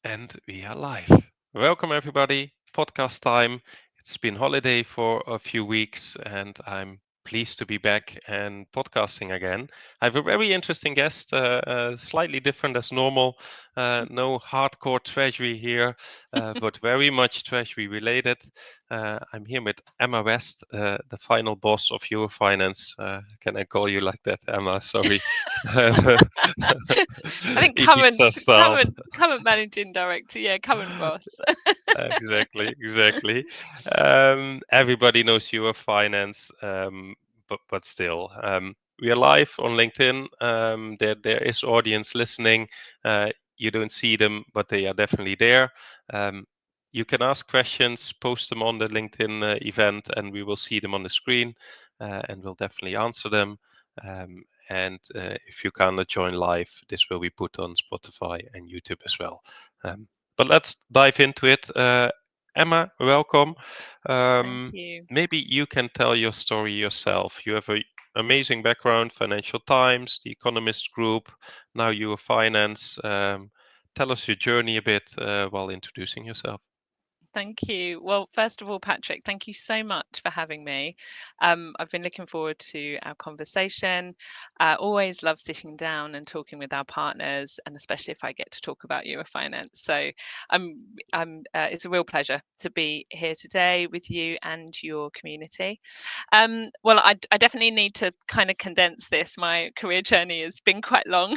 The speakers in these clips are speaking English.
And we are live. Welcome, everybody. Podcast time. It's been holiday for a few weeks, and I'm pleased to be back and podcasting again. I have a very interesting guest, slightly different as normal. No hardcore treasury here, but very much treasury related. I'm here with Emma West, the final boss of EuroFinance. Can I call you like that, Emma? Sorry. I think Ibiza style. current managing director, yeah, current boss. Exactly. Everybody knows you are finance, but still, we are live on LinkedIn. There is audience listening. You don't see them, but they are definitely there. Um, you can ask questions, post them on the LinkedIn event, and we will see them on the screen, and we'll definitely answer them. And if you cannot join live, this will be put on Spotify and YouTube as well. But let's dive into it. Emma, welcome. Thank you. Maybe you can tell your story yourself. You have an amazing background, Financial Times, the Economist Group, now you are finance. Tell us your journey a bit while introducing yourself. Thank you. Well, first of all, Patrick, thank you so much for having me. I've been looking forward to our conversation. Always love sitting down and talking with our partners, and especially if I get to talk about Eurofinance. So, it's a real pleasure to be here today with you and your community. Well, I definitely need to kind of condense this. My career journey has been quite long.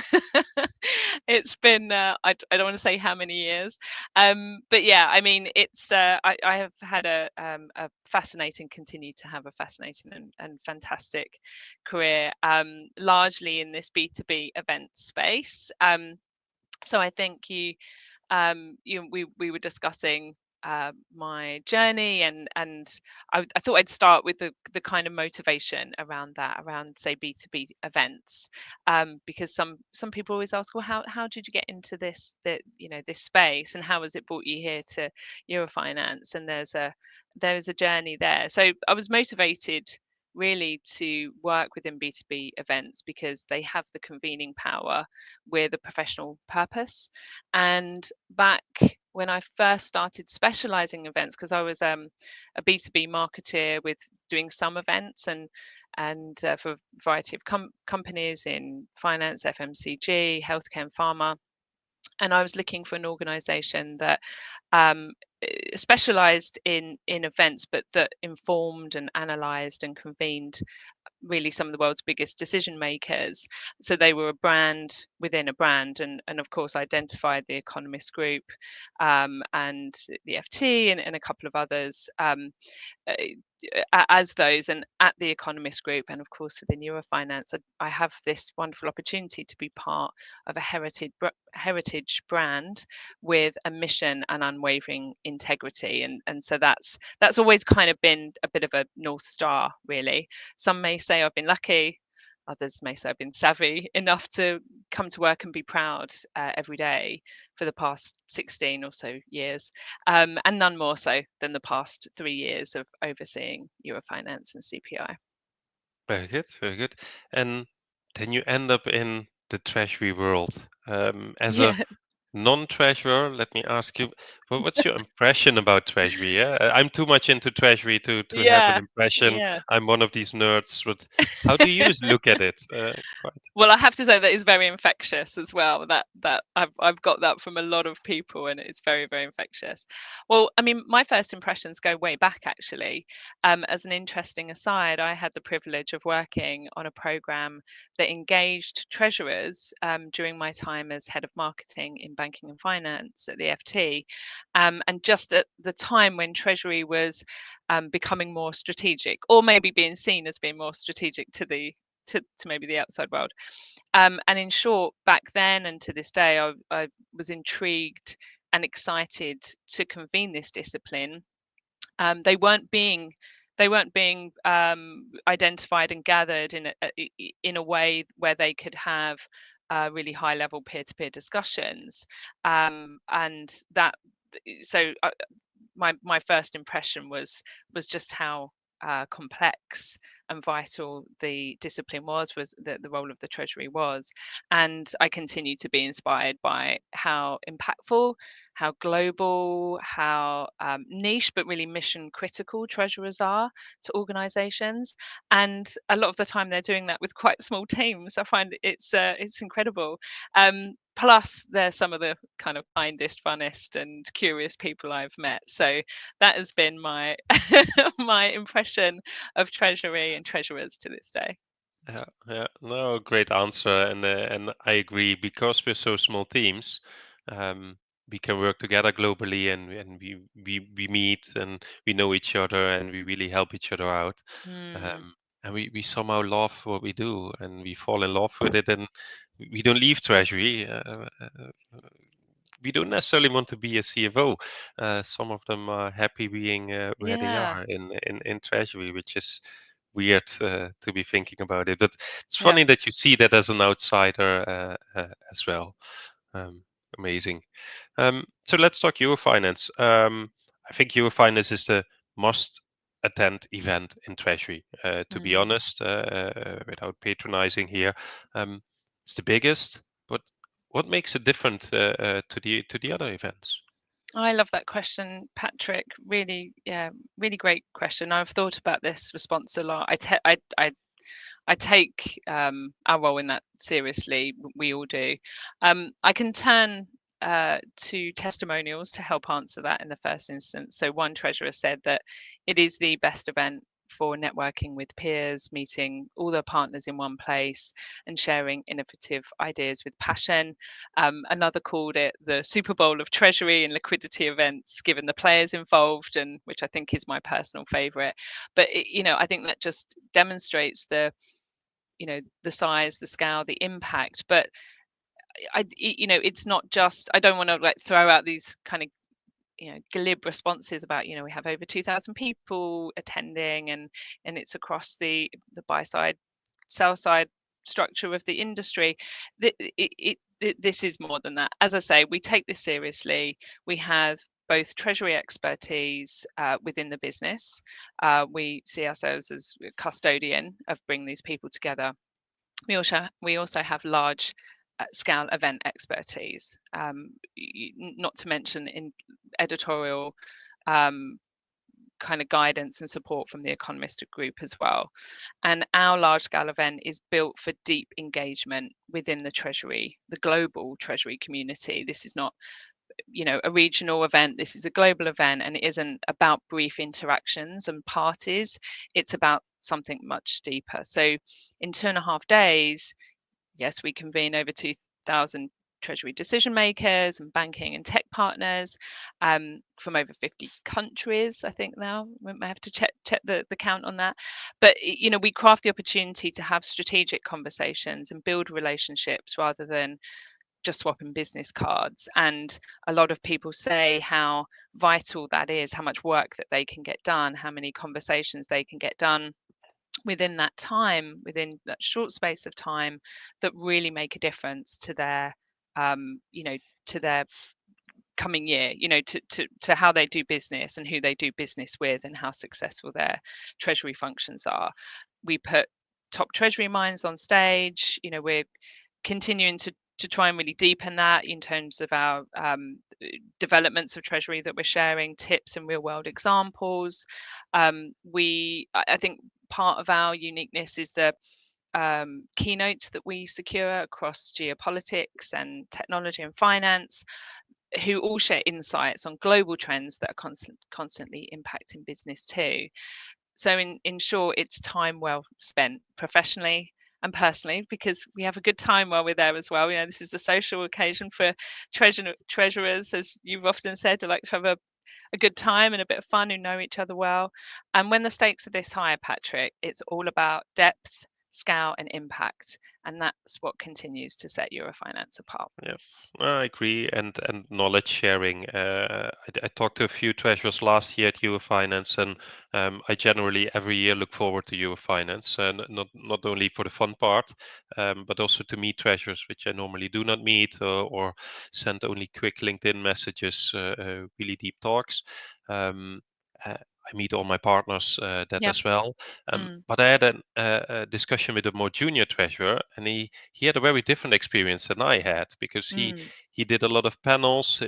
It's been, I don't want to say how many years, but yeah, I mean, I have had a fascinating, continue to have a fascinating and fantastic career, largely in this B2B event space. So I think we were discussing my journey, and I thought I'd start with the kind of motivation around that, around say B2B events, because some people always ask, well, how did you get into this space, and how has it brought you here to Eurofinance? And there's a journey there. So I was motivated really to work within B2B events because they have the convening power with a professional purpose. And back when I first started specializing in events, because I was a B2B marketeer with doing some events and for a variety of companies in finance, FMCG, healthcare, and pharma. And I was looking for an organization that um, specialized in events, but that informed and analyzed and convened really some of the world's biggest decision makers. So they were a brand within a brand, and of course identified the Economist Group, and the FT, and a couple of others, uh, as those. And at the Economist Group, and of course within Eurofinance, I have this wonderful opportunity to be part of a heritage brand with a mission and unwavering integrity. And so that's always kind of been a bit of a North Star, really. Some may say I've been lucky, others may say I've been savvy enough to come to work and be proud every day for the past 16 or so years, and none more so than the past 3 years of overseeing Eurofinance and CPI. Very good, very good. And then you end up in the treasury world. As a Yeah, non-treasurer, let me ask you, what's your impression about treasury? Yeah, I'm too much into treasury to have an yeah, impression. yeah. I'm one of these nerds, but how do you look at it? Quite. Well, I have to say that is very infectious as well. That I've got that from a lot of people, and it's very, very infectious. Well, I mean, my first impressions go way back actually. As an interesting aside, I had the privilege of working on a program that engaged treasurers during my time as head of marketing in banking and finance at the FT, and just at the time when treasury was becoming more strategic, or maybe being seen as being more strategic to maybe the outside world. And in short, back then and to this day, I was intrigued and excited to convene this discipline. They weren't being identified and gathered in a way where they could have really high level peer-to-peer discussions, and that so my first impression was just how complex and vital the discipline was the role of the Treasury was. And I continue to be inspired by how impactful, how global, how niche, but really mission critical treasurers are to organizations. And a lot of the time they're doing that with quite small teams. I find it's incredible. Plus, they're some of the kind of kindest, funnest, and curious people I've met. So that has been my my impression of Treasury and treasurers to this day. Yeah. No, great answer, and I agree because we're so small teams. Um, we can work together globally, and we meet and we know each other, and we really help each other out. Mm, And we somehow love what we do, and we fall in love with it, and we don't leave Treasury. We don't necessarily want to be a CFO. Some of them are happy being where they yeah, are in Treasury, which is weird to be thinking about it. But it's yeah. funny that you see that as an outsider as well. Um, Amazing. So let's talk Eurofinance. I think Eurofinance is the must attend event in Treasury. To be Mm. honest, without patronizing here, it's the biggest. But what makes it different to the other events? I love that question, Patrick. Really, yeah, really great question. I've thought about this response a lot. I take our role in that seriously. We all do. I can turn to testimonials to help answer that in the first instance. So, one treasurer said that it is the best event for networking with peers, meeting all the partners in one place, and sharing innovative ideas with passion. Another called it the Super Bowl of treasury and liquidity events, given the players involved, and which I think is my personal favorite. But I think that just demonstrates the size, the scale, the impact. But it's not just. I don't want to like throw out these kind of glib responses about we have over 2,000 people attending, and it's across the buy side, sell side structure of the industry. This is more than that. As I say, we take this seriously. We have both treasury expertise within the business. We see ourselves as a custodian of bringing these people together. We also have large scale event expertise, not to mention in editorial um, kind of guidance and support from the Economist group as well. And our large scale event is built for deep engagement within the Treasury, the global Treasury community. This is not a regional event. This is a global event, and it isn't about brief interactions and parties. It's about something much deeper. So in 2.5 days, yes, we convene over 2,000 Treasury decision makers and banking and tech partners from over 50 countries. I think now we may have to check the count on that. But we craft the opportunity to have strategic conversations and build relationships rather than just swapping business cards. And a lot of people say how vital that is, how much work that they can get done, how many conversations they can get done within that time, within that short space of time, that really make a difference to their to their coming year, to how they do business and who they do business with and how successful their treasury functions are. We put top treasury minds on stage. We're continuing to try and really deepen that in terms of our developments of treasury that we're sharing, tips and real world examples. I think part of our uniqueness is the keynotes that we secure across geopolitics and technology and finance, who all share insights on global trends that are constantly impacting business too. So in short, it's time well spent professionally and personally, because we have a good time while we're there as well. This is a social occasion for treasurers, as you've often said, who like to have a good time and a bit of fun, who know each other well. And when the stakes are this high, Patrick, it's all about depth, scale, and impact. And that's what continues to set Eurofinance apart. Yes, I agree, and knowledge sharing. I talked to a few treasurers last year at Eurofinance, and I generally every year look forward to Eurofinance, and not only for the fun part, but also to meet treasurers which I normally do not meet, or send only quick LinkedIn messages, really deep talks. Um, uh, I meet all my partners that Yeah. as well. Mm. But I had a discussion with a more junior treasurer, and he had a very different experience than I had, because Mm. he did a lot of panels,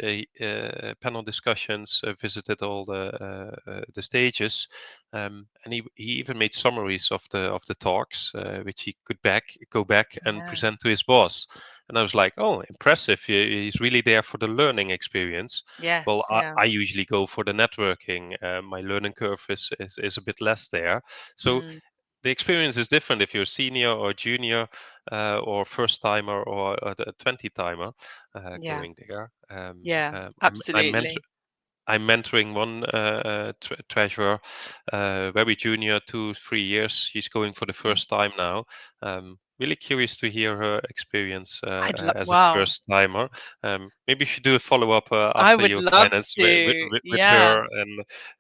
panel discussions, visited all the stages, and he even made summaries of the talks, which he could go back and Yeah. present to his boss. And I was like, oh, impressive! He's really there for the learning experience. Well, Yes. Yeah. I usually go for the networking. My learning curve is a bit less there. So Mm. the experience is different if you're senior or junior, or first timer, or the 20 timer Yeah. going there. Yeah. I'm Absolutely. I'm mentoring one treasurer, very junior, 2-3 years. She's going for the Mm. first time now. Really curious to hear her experience as a Wow. first timer. Maybe you should do a follow up I after would your love finance to. with Yeah. her,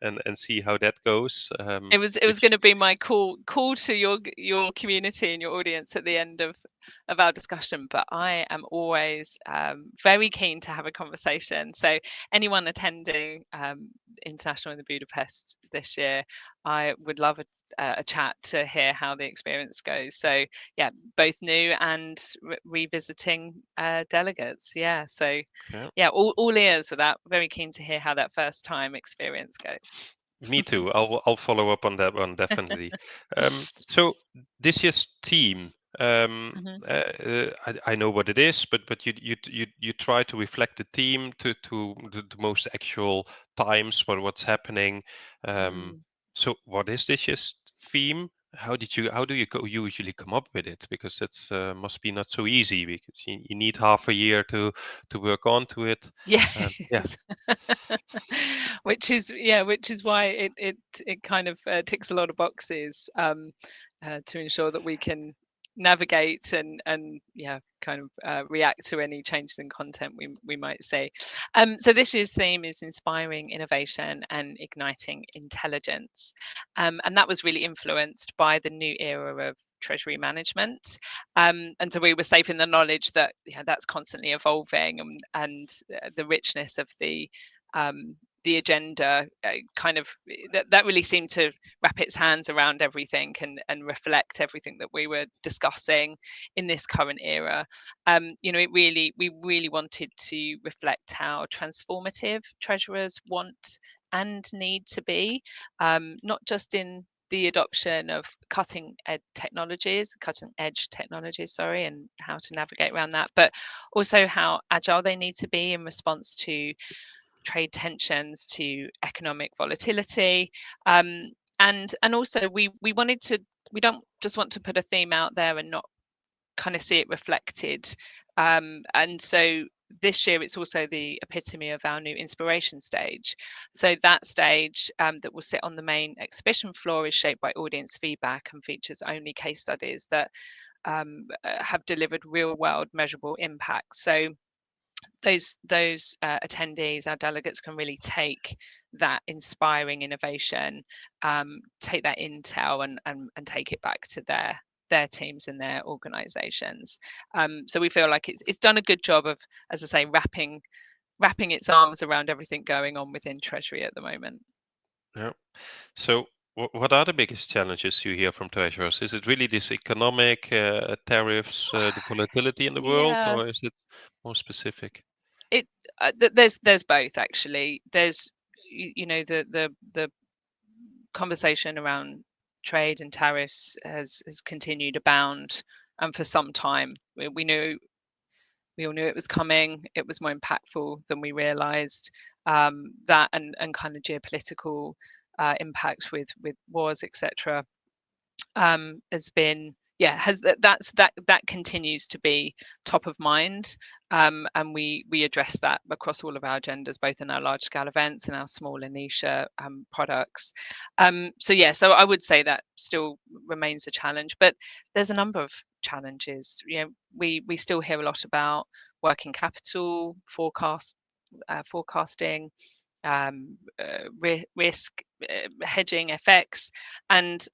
and see how that goes. It was Which going to be my call to your community and your audience at the end of our discussion, but I am always very keen to have a conversation. So anyone attending International in the Budapest this year, I would love a chat to hear how the experience goes. So yeah, both new and revisiting delegates. Yeah, so yeah. yeah, all ears for that. Very keen to hear how that first time experience goes. Me too. I'll follow up on that one definitely. So this year's team, Mhm. I know what it is, but you try to reflect the team to the most actual times, what's happening. Um, Mm. so what is this year's theme? How do you usually come up with it? Because it's must be not so easy, because you need half a year to work onto it. Yeah. Yes. Which is why it kind of ticks a lot of boxes to ensure that we can navigate and yeah, kind of react to any changes in content we might see. So this year's theme is inspiring innovation and igniting intelligence, and that was really influenced by the new era of treasury management, and so we were safe in the knowledge that that's constantly evolving, and the richness of the agenda kind of that really seemed to wrap its hands around everything and reflect everything that we were discussing in this current era. We really wanted to reflect how transformative treasurers want and need to be, not just in the adoption of cutting edge technologies, sorry, and how to navigate around that, but also how agile they need to be in response to trade tensions, to economic volatility, and also we don't just want to put a theme out there and not kind of see it reflected. And so this year it's also the epitome of our new inspiration stage. So that stage that will sit on the main exhibition floor is shaped by audience feedback and features only case studies that have delivered real world measurable impact. So those attendees, our delegates, can really take that inspiring innovation, take that intel, and take it back to their teams and their organizations. So we feel like it's done a good job of, as I say, wrapping its arms around everything going on within Treasury at the moment. Yeah. So, what are the biggest challenges you hear from treasurers? Is it really this economic tariffs, the volatility in the world, Yeah, or is it more specific? it there's both actually. There's the conversation around trade and tariffs has continued abound, and for some time we all knew it was coming. It was more impactful than we realised. That and kind of geopolitical impacts with wars, etc., has been has that continues to be top of mind, and we address that across all of our agendas, both in our large scale events and our smaller niche products. So I would say that still remains a challenge, but there's a number of challenges. We still hear a lot about working capital forecasting, risk hedging, FX, and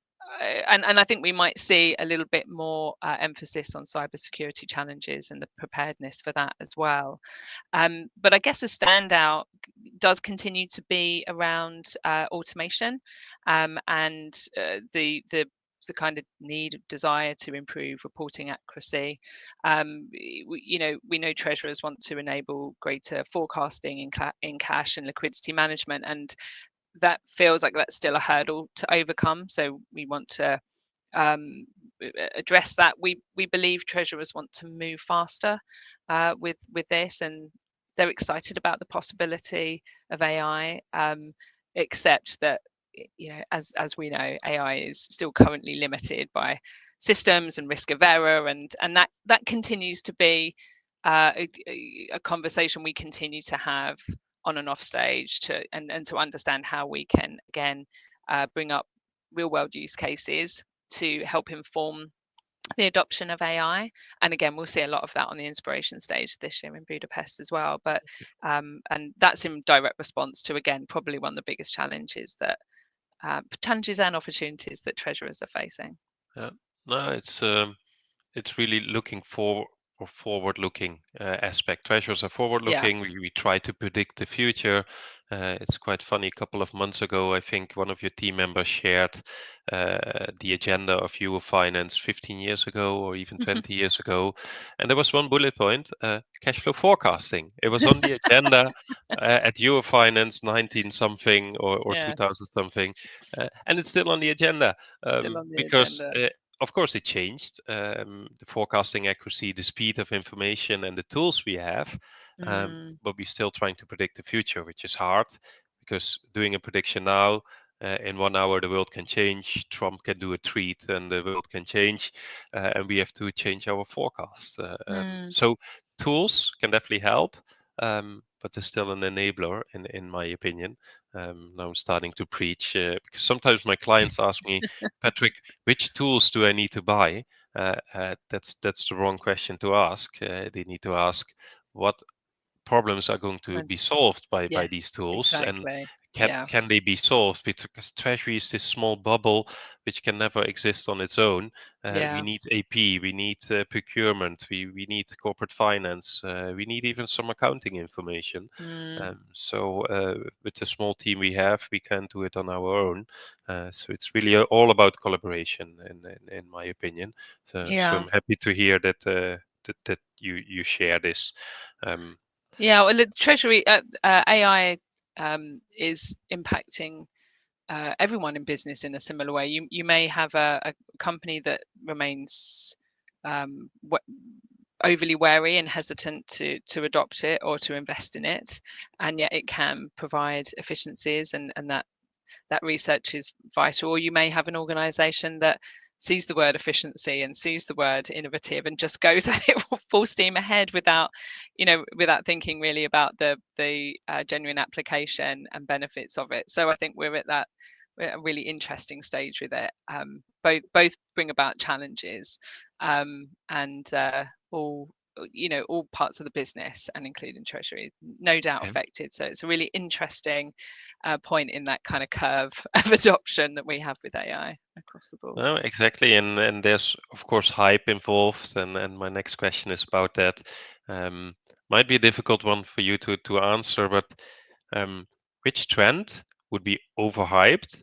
and I think we might see a little bit more emphasis on cybersecurity challenges and the preparedness for that as well. But I guess a standout does continue to be around automation and the kind of need, desire to improve reporting accuracy. We know treasurers want to enable greater forecasting in cash and liquidity management, and that feels like that's still a hurdle to overcome. So we want to address that. We believe treasurers want to move faster with this, and they're excited about the possibility of AI, except that as we know, AI is still currently limited by systems and risk of error, and that continues to be a conversation we continue to have on and off stage and to understand how we can again bring up real world use cases to help inform the adoption of AI. And again, we'll see a lot of that on the inspiration stage this year in Budapest as well. But and that's in direct response to, again, probably one of the biggest challenges and opportunities that treasurers are facing. Yeah, no, it's really looking for or forward-looking aspect. Treasurers are Yeah. forward-looking. We try to predict the future. It's quite funny. A couple of months ago, I think one of your team members shared the agenda of EuroFinance 15 years ago or even 20 years ago, and there was one bullet point: cash flow forecasting. It was on the agenda at EuroFinance 19 something or 2000 Yes, something, and it's still on the agenda still on the because. agenda. Of course, it changed the forecasting accuracy, the speed of information, and the tools we have. But we're still trying to predict the future, which is hard because doing a prediction now, in 1 hour, the world can change. Trump can do a tweet, and the world can change, and we have to change our forecast. So tools can definitely help, but they're still an enabler, in my opinion. Now I'm starting to preach because sometimes my clients ask me, Patrick, which tools do I need to buy? That's the wrong question to ask. They need to ask what problems are going to And be solved by these yes, tools, and exactly. can Yeah. can they be solved? Because treasury is this small bubble which can never exist on its own. We Yeah. need AP, we need procurement, we need corporate finance, we need even some accounting information. So with the small team we have, we can't do it on our own. So it's really all about collaboration, in my opinion. So Yeah. I'm happy to hear that you share this. Um, Yeah. Well, the Treasury AI is impacting everyone in business in a similar way. You may have a company that remains overly wary and hesitant to adopt it or to invest in it, and yet it can provide efficiencies, and that research is vital. Or you may have an organization that sees the word efficiency and sees the word innovative and just goes at it full steam ahead without thinking really about the genuine application and benefits of it. So I think we're at a really interesting stage with it. Both bring about challenges, and all parts of the business, and including treasury, no doubt okay. affected. So it's a really interesting point in that kind of curve of adoption that we have with AI across the board. No, exactly, and there's of course hype involved, and my next question is about that. Might be a difficult one for you to answer, but um, which trend would be overhyped,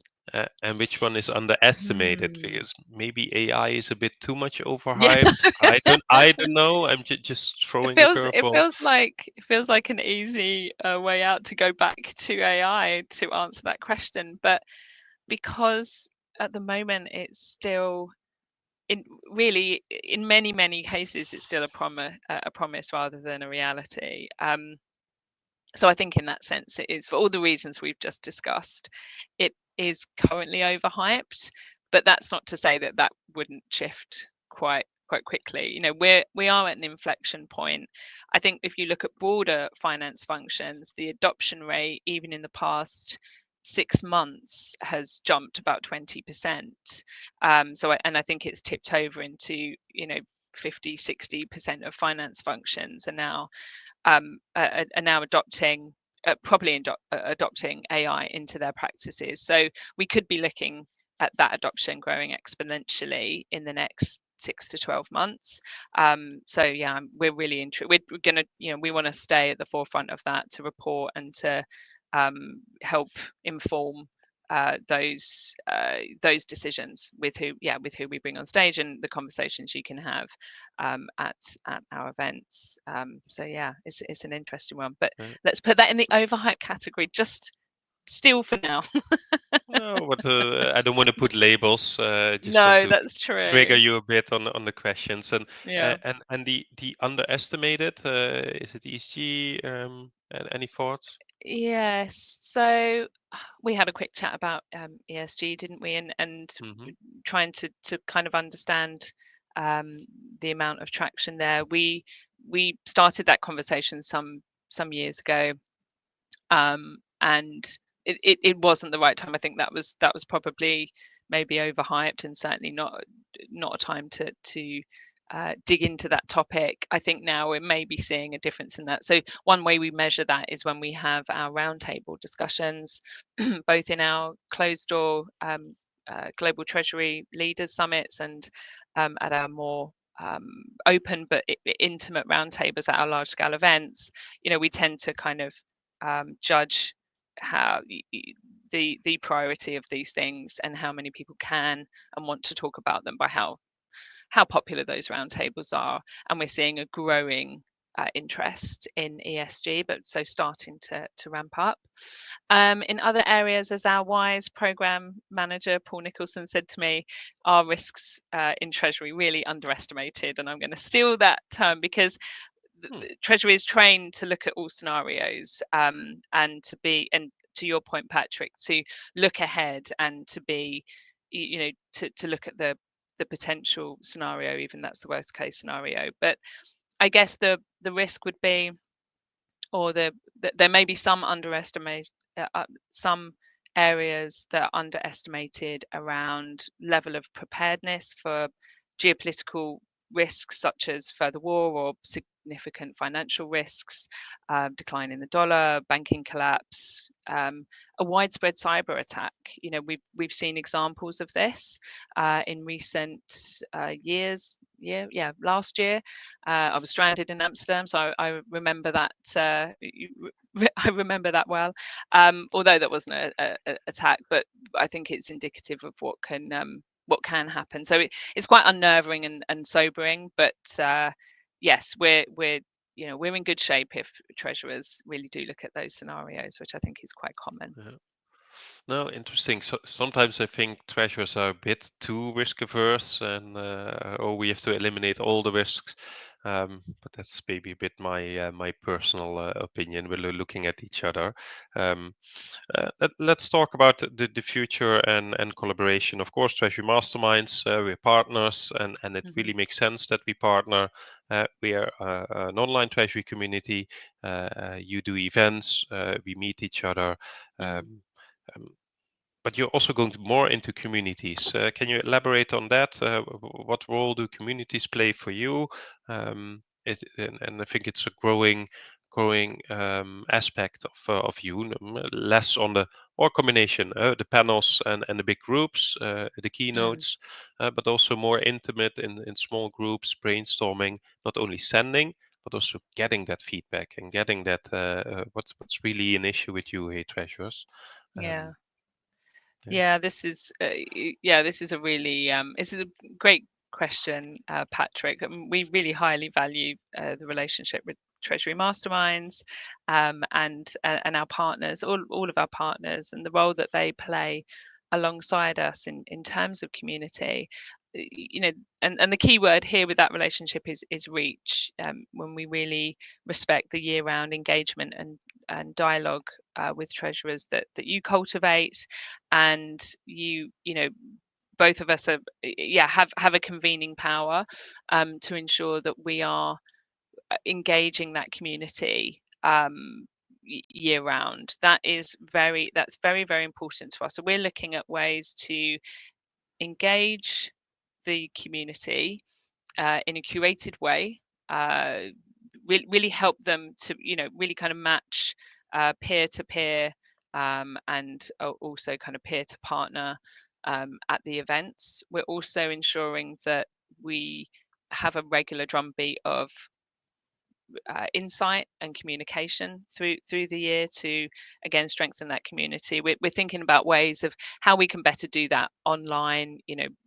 and which one is underestimated? Hmm. Because maybe AI is a bit too much Yeah. overhyped. I don't know. I'm just throwing a It curveball. feels like an easy way out to go back to AI to answer that question, but because at the moment it's still in really in many cases it's still a promise rather than a reality. So I think in that sense it is, for all the reasons we've just discussed, it is currently overhyped, but that's not to say that that wouldn't shift quite quickly. We are at an inflection point. I think if you look at broader finance functions, the adoption rate even in the past 6 months has jumped about 20%. And I think it's tipped over into 50-60% of finance functions are now adopting adopting AI into their practices. So we could be looking at that adoption growing exponentially in the next 6 to 12 months. So yeah, we're really interested. We're gonna, we want to stay at the forefront of that to report and to help inform those decisions with who we bring on stage and the conversations you can have at our events. So yeah, it's an interesting one, but let's put that in the overhype category just still for now. No, but I don't want to put labels. Just want No, to that's trigger true. you a bit on the questions Yeah. and the underestimated. Is it ESG? Any thoughts? Yes. So we had a quick chat about ESG, didn't we? And Mm-hmm. trying to kind of understand the amount of traction there. We started that conversation some years ago, and it wasn't the right time. I think that was probably maybe overhyped and certainly not a time to dig into that topic. I think now we're maybe seeing a difference in that. So one way we measure that is when we have our roundtable discussions, both in our closed door global treasury leaders summits and at our more open but intimate roundtables at our large scale events. We tend to kind of judge how the priority of these things and how many people can and want to talk about them by how popular those roundtables are, and we're seeing a growing interest in ESG, but so starting to ramp up. In other areas, as our WISE program manager Paul Nicholson said to me, are risks in Treasury really underestimated? And I'm going to steal that term because Treasury is trained to look at all scenarios and to your point, Patrick, to look ahead and to be, to look at the potential scenario, even that's the worst case scenario. But I guess the risk would be, or there may be some some areas that are underestimated around level of preparedness for geopolitical risks such as further war or significant financial risks, decline in the dollar, banking collapse, a widespread cyber attack. We've seen examples of this in recent years. Last year I was stranded in Amsterdam, so I remember that. I remember that well, although that wasn't a attack, but I think it's indicative of what can happen. So it's quite unnerving and sobering. But yes, we're in good shape if treasurers really do look at those scenarios, which I think is quite common. Yeah. No, interesting. So sometimes I think treasurers are a bit too risk averse, and we have to eliminate all the risks. But that's maybe a bit my personal opinion. We're looking at each other. Um, let's talk about the future and collaboration. Of course, Treasury Masterminds, we're partners, and it really makes sense that we partner. We are an online treasury community. You do events, we meet each other. Um, but you're also going more into communities. Can you elaborate on that? What role do communities play for you? And I think it's a growing aspect of you, less on the or combination, the panels and the big groups, the keynotes, but also more intimate in small groups, brainstorming, not only sending, but also getting that feedback and getting that what's really an issue with you, hey treasurers. Yeah. Yeah. This is this is a really this is a great question, Patrick. We really highly value the relationship with Treasury Masterminds and our partners, all of our partners, and the role that they play alongside us in terms of community. And the key word here with that relationship is reach. When we really respect the year-round engagement and dialogue with treasurers that you cultivate, and both of us have a convening power to ensure that we are engaging that community year round. That's very, very important to us. So we're looking at ways to engage the community in a curated way, really help them to really kind of match peer to peer, and also kind of peer to partner at the events. We're also ensuring that we have a regular drumbeat of insight and communication through the year to again strengthen that community. We're thinking about ways of how we can better do that online,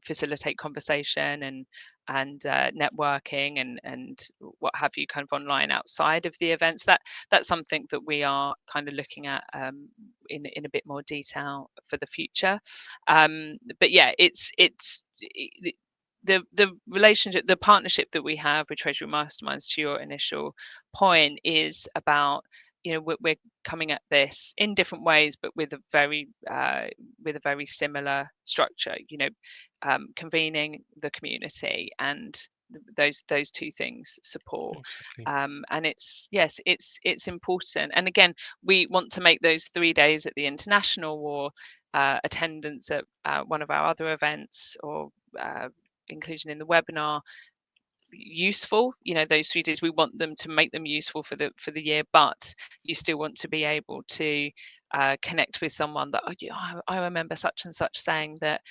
facilitate conversation and networking and what have you, kind of online outside of the events. That's something that we are kind of looking at in a bit more detail for the future. But yeah, it's the relationship, the partnership that we have with Treasury Masterminds, to your initial point, is about, we're coming at this in different ways, but with a very similar structure. Convening the community, and those two things support. Exactly. And it's important. And again, we want to make those 3 days at the International, or attendance at one of our other events, or inclusion in the webinar, useful. Those 3 days, we want them to make them useful for the year, but you still want to be able to connect with someone that, I remember such and such saying that,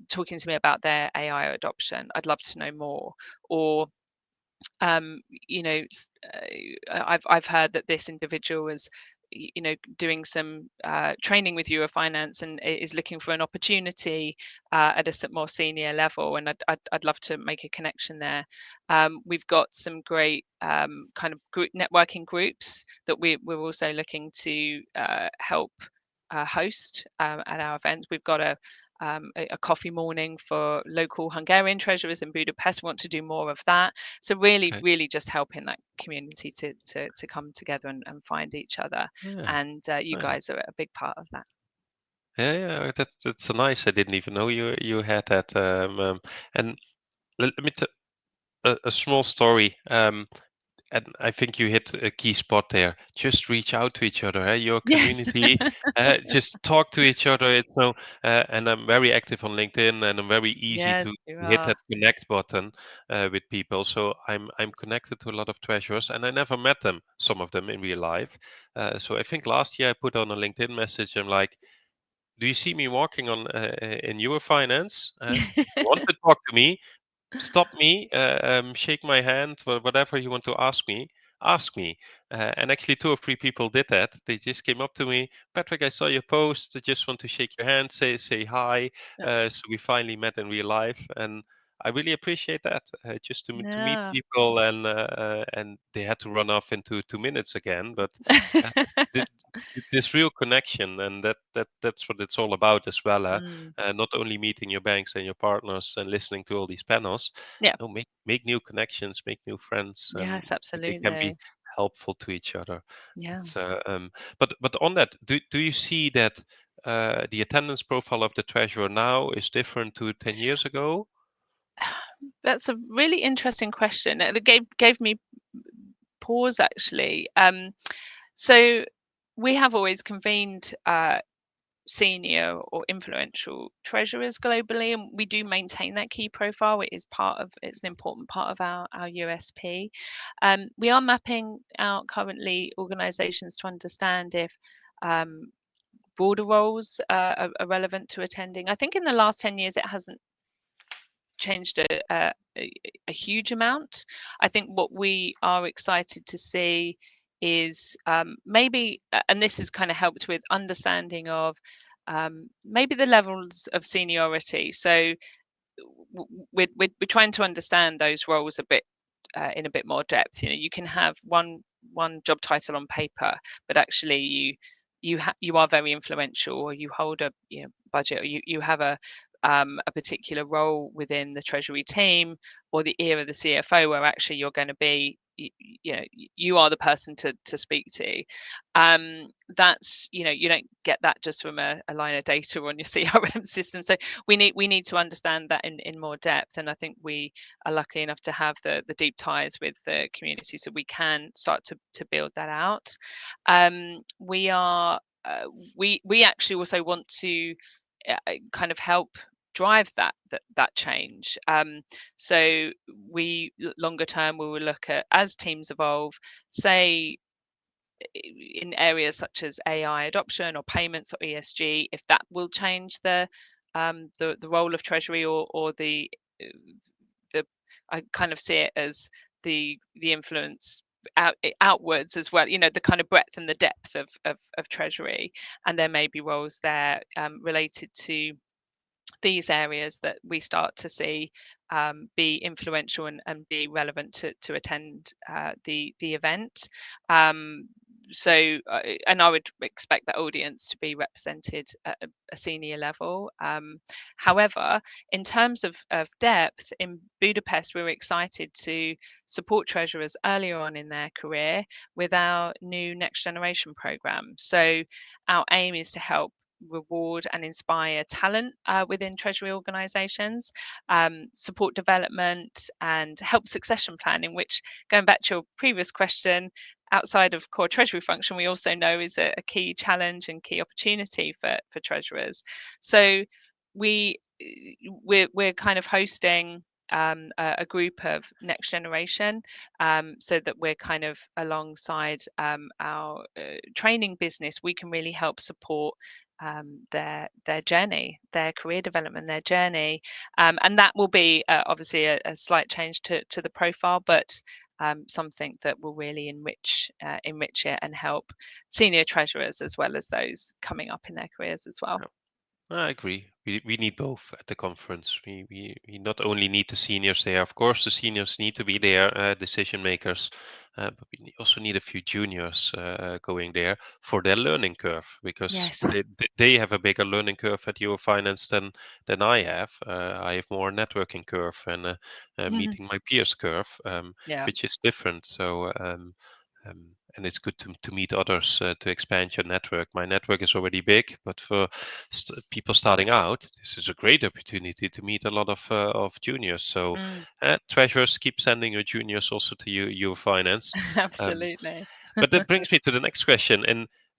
talking to me about their AI adoption, I'd love to know more. Or I've heard that this individual is doing some training with EuroFinance and is looking for an opportunity at a more senior level, and I'd love to make a connection there. We've got some great kind of networking groups that we're also looking to help host at our events. We've got a coffee morning for local Hungarian treasurers in Budapest. We want to do more of that. So Okay. really just helping that community to come together and find each other. Yeah. And you Yeah. guys are a big part of that. Yeah. That's nice. I didn't even know you had that. And let me tell a small story. And I think you hit a key spot there. Just reach out to each other. Your Yes. community, just talk to each other. And I'm very active on LinkedIn, and I'm very easy Yes, to you hit are. that connect button with people. So I'm connected to a lot of treasurers, and I never met them, some of them in real life. So I think last year I put on a LinkedIn message. I'm like, do you see me walking on in EuroFinance? If you want to talk to me, stop me, shake my hand, whatever you want to ask me, ask me. And actually, 2 or 3 people did that. They just came up to me, Patrick, I saw your post. I just want to shake your hand, say hi. Yeah. So we finally met in real life, and I really appreciate that. Just to meet Yeah. people, and they had to run off into 2 minutes again, but uh, th- this real connection, and that's what it's all about as well. Mm. Not only meeting your banks and your partners and listening to all these panels. Yeah. No, make new connections, make new friends, Yes, they can be absolutely. helpful to each other. Yeah. That's but on that, do you see that the attendance profile of the treasurer now is different to 10 years ago? That's a really interesting question. It gave me pause, actually. So we have always convened senior or influential treasurers globally, and we do maintain that key profile. It's an important part of our USP. We are mapping out currently organizations to understand if broader roles are relevant to attending. I think in the last 10 years it hasn't changed a huge amount. I think what we are excited to see is maybe, and this has kind of helped with understanding of maybe the levels of seniority. So we're trying to understand those roles a bit in a bit more depth. You can have one job title on paper, but actually you are very influential, or you hold a budget, or you have a particular role within the treasury team, or the ear of the CFO, where actually you're going to be, you are the person to speak to. That's, you don't get that just from a line of data on your CRM system. So we need to understand that in more depth, and I think we are lucky enough to have the deep ties with the community, so we can start to build that out. We are we actually also want to kind of help drive that change. So we, longer term, we will look at, as teams evolve, say in areas such as AI adoption or payments or ESG, if that will change the role of treasury, or the I kind of see it as the influence outwards as well, the kind of breadth and the depth of treasury, and there may be roles there related to these areas that we start to see be influential and be relevant to attend the event. And I would expect that audience to be represented at a senior level. However, in terms of depth, in Budapest, we were excited to support treasurers earlier on in their career with our new Next Generation programme. So our aim is to help reward and inspire talent within treasury organisations, support development and help succession planning, which, going back to your previous question, outside of core treasury function, we also know is a key challenge and key opportunity for treasurers. So we're kind of hosting a group of next generation, so that we're kind of alongside our training business. We can really help support their journey, their career development, their journey, and that will be obviously a slight change to the profile, but something that will really enrich it and help senior treasurers as well as those coming up in their careers as well. I agree. We need both at the conference. We not only need the seniors there. Of course, the seniors need to be there, decision makers, but we also need a few juniors going there for their learning curve, because Yes. they have a bigger learning curve at EuroFinance than I have. I have more networking curve and meeting my peers curve, Yeah. which is different. So. And it's good to meet others, to expand your network. My network is already big, but for people starting out, this is a great opportunity to meet a lot of juniors. So treasurers, keep sending your juniors also to EuroFinance. Absolutely. But that brings me to the next question.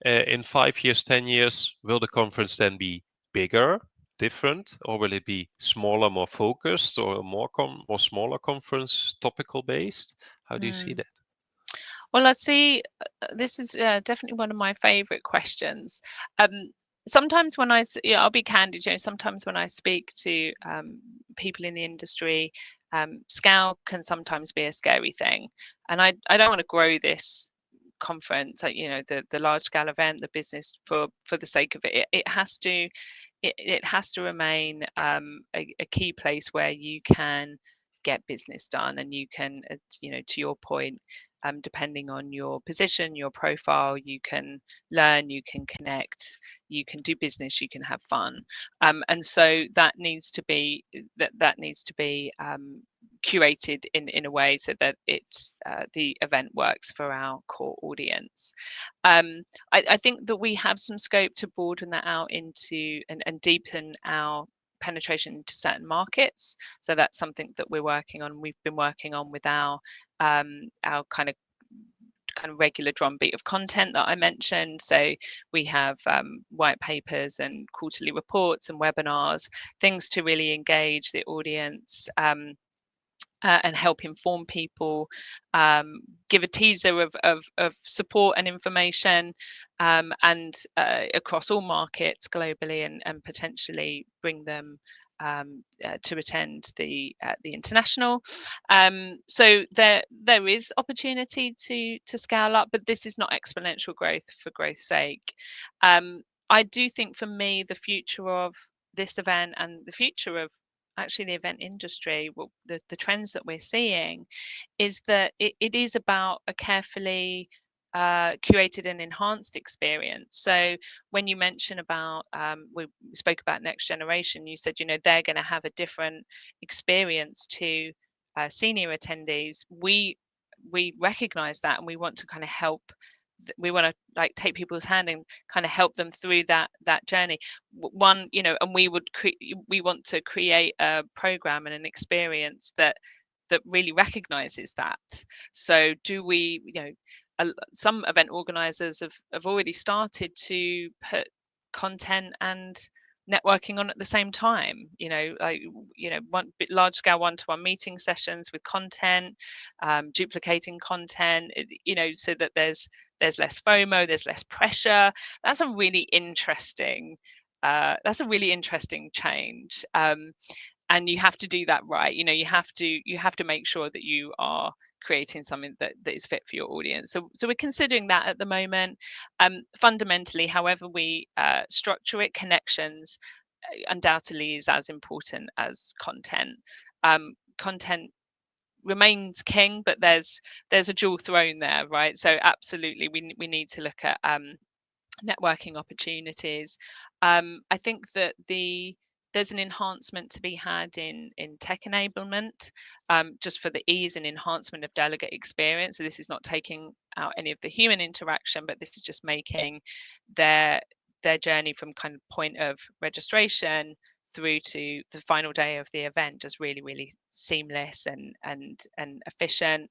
In 5 years, 10 years, will the conference then be bigger, different, or will it be smaller, more focused, or more smaller conference, topical based? How do you see that? Well, I see. This is definitely one of my favorite questions. Sometimes when I'll be candid, sometimes when I speak to people in the industry, scale can sometimes be a scary thing. And I don't want to grow this conference, the large scale event, the business for the sake of it. It has to remain a key place where you can get business done, and you can, to your point, depending on your position, your profile, you can learn, you can connect, you can do business, you can have fun, and so that needs to be curated in a way so that the event works for our core audience. I think that we have some scope to broaden that out into and deepen our penetration into certain markets. So that's something that we're working on. We've been working on with our kind of regular drumbeat of content that I mentioned. So we have white papers and quarterly reports and webinars, things to really engage the audience. And help inform people, give a teaser of support and information, and across all markets globally, and potentially bring them to attend the international. So there is opportunity to scale up, but this is not exponential growth for growth's sake. I do think for me the future of this event and the future of actually the event industry, well, the trends that we're seeing is that it is about a carefully curated and enhanced experience. So when you mention about, we spoke about next generation, you said, they're going to have a different experience to senior attendees. We recognize that, and we want to kind of help. We want to take people's hand and kind of help them through that journey. And we want to create a program and an experience that really recognizes that. So do we, some event organizers have already started to put content and networking on at the same time, large scale one-to-one meeting sessions with content, duplicating content, so that there's less FOMO, there's less pressure. That's a really interesting change. And you have to do that right. You have to make sure that you are creating something that is fit for your audience. So we're considering that at the moment. Fundamentally, however we structure it, connections undoubtedly is as important as content. Content remains king, but there's a dual throne there, right? So absolutely, we need to look at networking opportunities. I think that there's an enhancement to be had in tech enablement, just for the ease and enhancement of delegate experience. So this is not taking out any of the human interaction, but this is just making their journey from kind of point of registration through to the final day of the event just really seamless and efficient.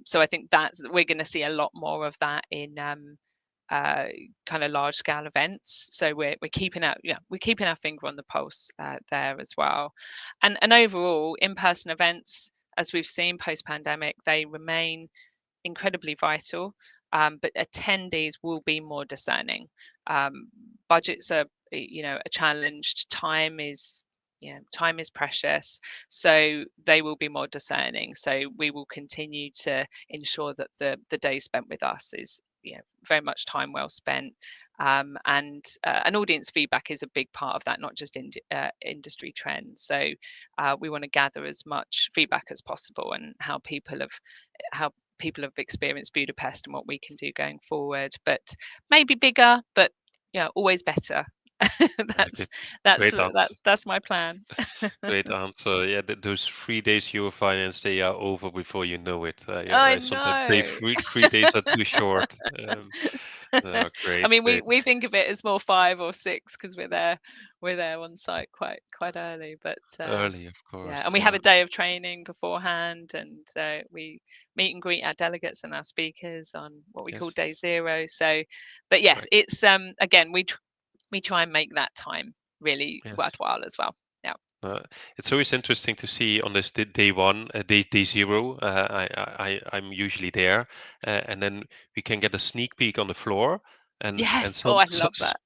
So I think that's we're going to see a lot more of that in kind of large scale events. So we're keeping our finger on the pulse there as well. And overall, in-person events, as we've seen post pandemic, they remain incredibly vital, but attendees will be more discerning. Budgets are a challenged. Time is precious, so they will be more discerning. So we will continue to ensure that the day spent with us is very much time well spent, and audience feedback is a big part of that, not just industry trends. So we want to gather as much feedback as possible and how people have experienced Budapest and what we can do going forward. But maybe bigger, but always better. Good. that's Great answer. that's my plan. Great answer. Yeah, those 3 days Eurofinance, they are over before you know it. Yeah, I I sometimes say know. three days are too short. No, I great, mean, great. we think of it as more 5 or 6 because we're there on site quite early. But Early, of yeah, and course. we have Yeah. a day of training beforehand, and we meet and greet our delegates and our speakers on what we call day Yes. zero. So, but yes, Right. it's again we try and make that time really Yes. worthwhile as well. Yeah. It's always interesting to see on this day one, day zero. I'm usually there, and then we can get a sneak peek on the floor, and Yes. Oh, I love that.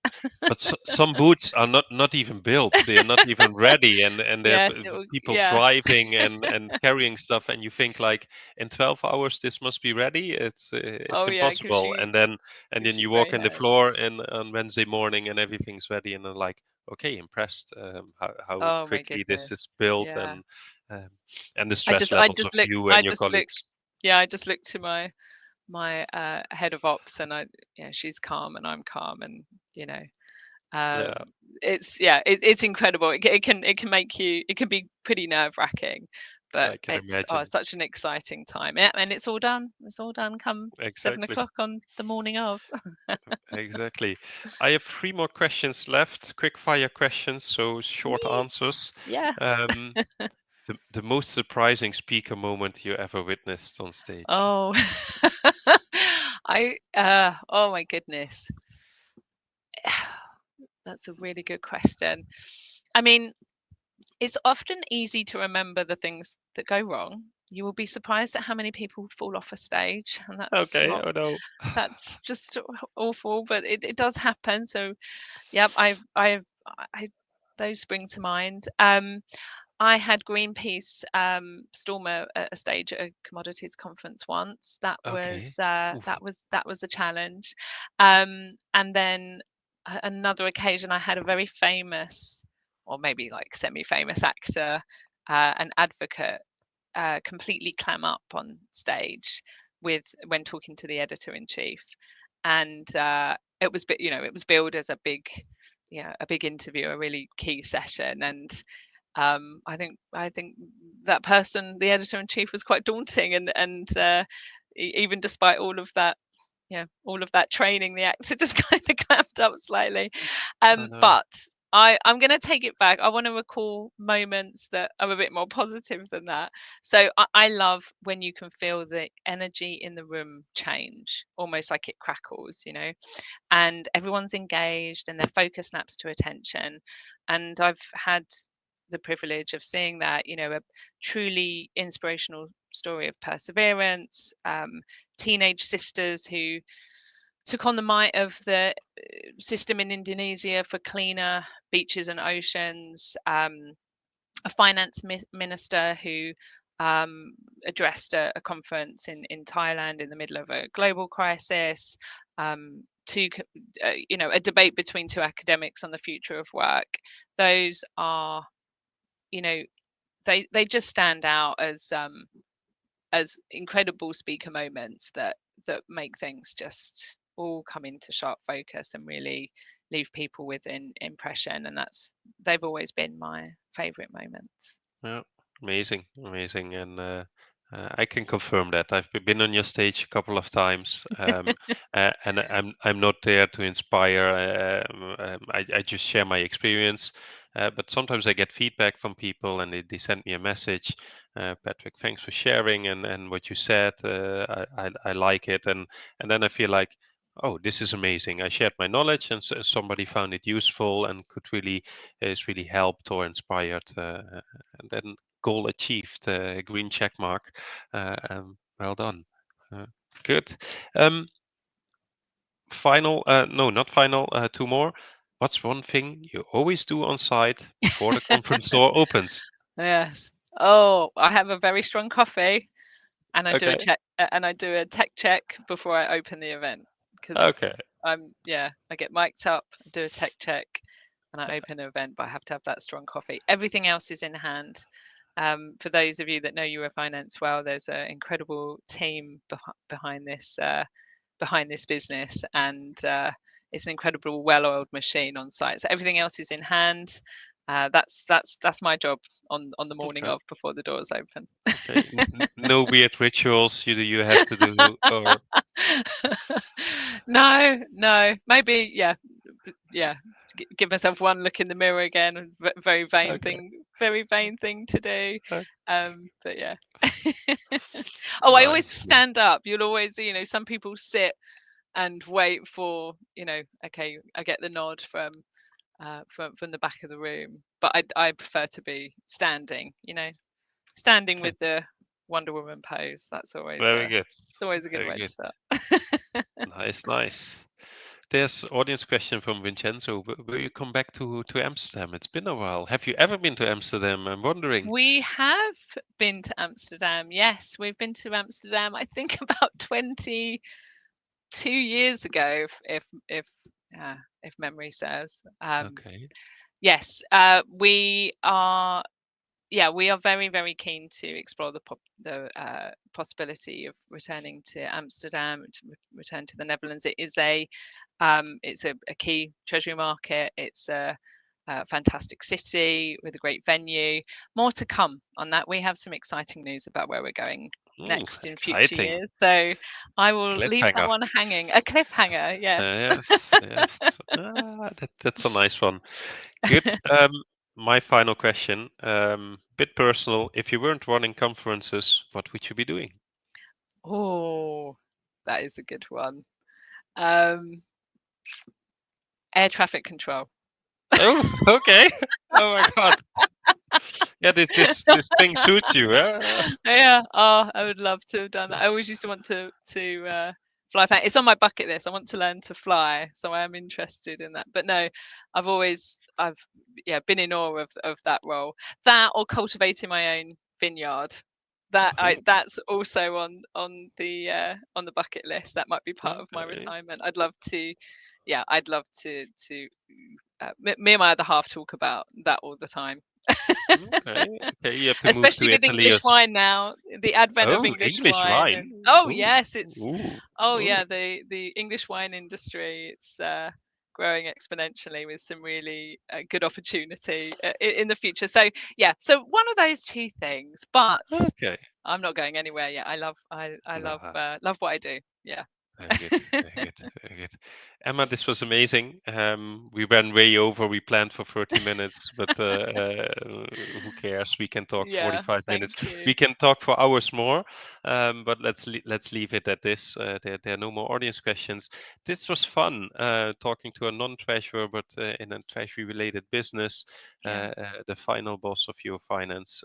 but some booths are not even built. They are not even ready, and there are Yes. people Yeah. driving and carrying stuff, and you think like in 12 hours this must be ready. It's Oh, yeah. It impossible. And then gives you you walk grey in the hairs. floor and on Wednesday morning and everything's ready, and I'm like, okay, impressed how Oh my quickly this goodness. is built, Yeah. um, and the I stress just I levels just of look you I and your just look colleagues. yeah, I just look to my head of ops, and she's calm and I'm calm, and you know Yeah, it's incredible. It can make you, it can be pretty nerve wracking, but I can it's imagine. such an exciting time. Yeah, and it's all done come seven Exactly. o'clock on the morning of. Exactly. I have three more questions left, quick fire questions, so short Whee! answers. Yeah. Um, the most surprising speaker moment you ever witnessed on stage? Oh. Oh my goodness. That's a really good question. I mean, it's often easy to remember the things that go wrong. You will be surprised at how many people fall off a stage, and that's Okay, not oh no. that's just awful, but it does happen. So, yep, I those spring to mind. I had Greenpeace storm a stage at a commodities conference once. That Okay. was Oof. that was a challenge. And then another occasion, I had a very famous, or maybe like semi-famous actor, an advocate, completely clam up on stage with when talking to the editor in chief, and it was billed as a big, a big interview, a really key session, and I think that person, the editor in chief, was quite daunting, and even despite all of that training, the actor just kind of clamped up slightly. Oh no. But I'm going to take it back. I want to recall moments that are a bit more positive than that. So I love when you can feel the energy in the room change, almost like it crackles, and everyone's engaged and their focus snaps to attention. And I've had the privilege of seeing that, a truly inspirational story of perseverance, teenage sisters who took on the might of the system in Indonesia for cleaner beaches and oceans, a finance minister who addressed a conference in Thailand in the middle of a global crisis. A debate between two academics on the future of work. Those are, they just stand out as incredible speaker moments that make things just all come into sharp focus and really leave people with an impression. And they've always been my favorite moments. Yeah, amazing, and I can confirm that I've been on your stage a couple of times, and I'm not there to inspire. I just share my experience, but sometimes I get feedback from people, and they send me a message. Patrick, thanks for sharing and what you said. I like it, and then I feel like, oh, this is amazing. I shared my knowledge, and somebody found it useful and could really is really helped or inspired. And then goal achieved, green check mark. Well done. Uh, Good. Um, Final, no, not final, two more. What's one thing you always do on site before the conference door opens? Yes. Oh, I have a very strong coffee, and I do a Okay. check, and I do a tech check before I open the event, because Okay. I get mic'd up, do a tech check, and I open an event, but I have to have that strong coffee. Everything else is in hand. For those of you that know EuroFinance well, there's an incredible team behind this business, and it's an incredible, well-oiled machine on site. So everything else is in hand. That's my job on the morning Okay. of, before the doors open. Okay. No weird rituals you have to do, or No, maybe, yeah. Give myself one look in the mirror again. Very vain okay. thing, very vain thing to do. Uh, But yeah. Oh, I always nice. stand up. You'll always, some people sit and wait for, okay, I get the nod from the back of the room, but I prefer to be standing. Standing Okay. with the Wonder Woman pose. That's always Very good. it's always a good Very way to good. start. Nice. There's audience question from Vincenzo. Will you come back to Amsterdam? It's been a while. Have you ever been to Amsterdam? I'm wondering. We have been to Amsterdam. Yes, we've been to Amsterdam. I think about 22 years ago, if memory serves. Okay. Yes, we are very, very keen to explore the possibility of returning to Amsterdam, to return to the Netherlands. It's a key treasury market. It's a fantastic city with a great venue. More to come on that. We have some exciting news about where we're going next in future Exciting. years. So I will leave that Cliffhanger. one hanging. A cliffhanger, yes. Yes, yes. That's a nice one. Good. My final question, bit personal. If you weren't running conferences, what would you be doing? Oh, that is a good one. Um, Air traffic control. Oh, okay. Oh my God. Yeah, this thing suits you, huh? Yeah. Oh, I would love to have done that. I always used to want to fly plane. It's on my bucket list. I want to learn to fly, so I am interested in that. But no, I've been in awe of that role. That, or cultivating my own vineyard. Oh, That's also on the bucket list. That might be part of my okay. retirement. I'd love to. Me and my other half talk about that all the time. Okay. Okay. You have to move to Especially with Italy English as wine now, the advent of oh, English English wine, wine. and oh Ooh. yes, it's Ooh. oh Ooh. yeah, the English wine industry, it's growing exponentially with some really good opportunity in the future. So yeah, so one of those two things, but Okay. I'm not going anywhere yet. I love Nah. love what I do. Yeah. Very good, very good, very good. Emma, this was amazing. We ran way over. We planned for 30 minutes, but who cares? We can talk Yeah, 45 thank minutes. you. We can talk for hours more, but let's leave it at this. There are no more audience questions. This was fun talking to a non-treasurer, but in a treasury-related business, Yeah. the final boss of your finance.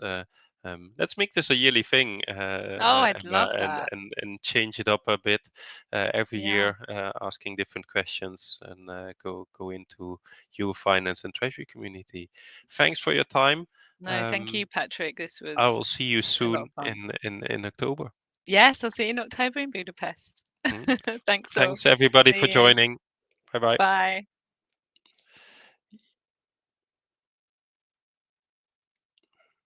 Let's make this a yearly thing, Oh, I'd Emma, love that. and change it up a bit every Yeah. year, asking different questions and go into your finance and treasury community. Thanks for your time. No, thank you, Patrick. This I will was see you a lot soon of fun. in October. Yes, I'll see you in October in Budapest. Mm. Thanks all. Thanks everybody See for you. joining. Bye bye. Bye.